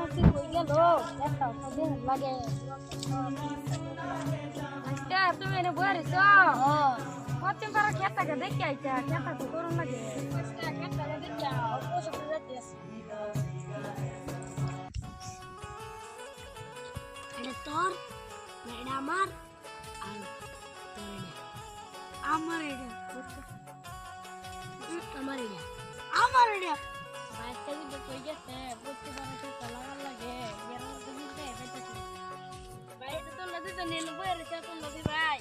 নাকি কই গেল একটা দিন লাগে আচ্ছা তুমি এনে বইরিছ কতদিন পর খেতাকে দেখি আইছা খেতা তো করুন লাগে খেতাকে দেখি ওষুধ দিতে আছে এটা তোর এটা আমার আর আমার এটা আমার এটা বাইকটা কিন্তু কই গেছে বুঝতে পারছ খেতা লাগার লাগে এর মধ্যে দিতে বেঁচেছে ভাই এটা তো নদী তো নিয়ে বইরিছ তো নদী ভাই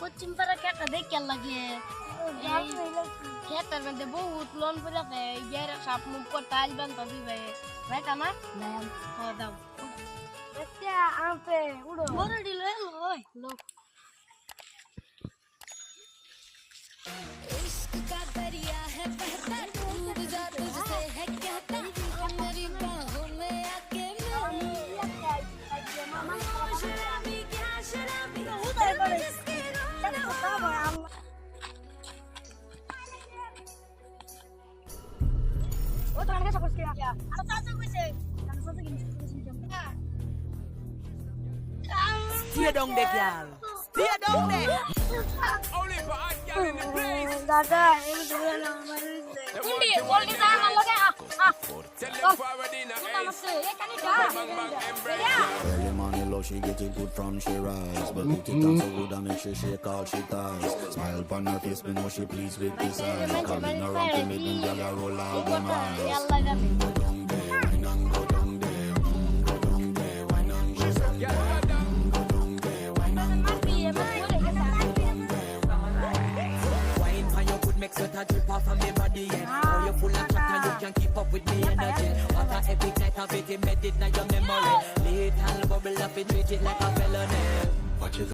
পশ্চিম পাড়া খেতা দেখে লাগে খেতার মধ্যে বহুত লোন পড়ে আছে ইয়ার সাপ মুখ করতে আসবেন তো দিবে ভাই কানা হ্যাঁ দাও আচ্ছা আমপে উড়ো বড় দিল ওই লোক इश्क का दरिया है बहता डूब जा तुझसे है कहता हम मेरी बाहों में आके शराबी क्या शराबी जिसके ও তো আমাকে সাপোর্ট করে আর চাচা কইছে আমি চাচা কি Stay down there, girl. Stay down there. Only for hot girl in the place. দাদা এই ধরে না আমার কুন্ডি বলনি যা আমার লগে Tell them forward in a আমার ace. তো এখানে Bang bang embrace. Early morning love, she get it good from she rise. But put it on so good and make she shake all she ties. Smile upon her face, me know she pleased with this eyes. Coming around to make them gyal a roll out them eyes. আল্লাহ জানে Go down there, wine and go down there. Go down there, wine and go down there. Go down there, wine and go মারবি এবার বলে গেছে Wine for your good, make sweat a drip off of me body. Yeah. Now you full of chat and you can keep up with me energy. What a epic night of it, embedded in your memory. Little bubble up, it treat it like a felony.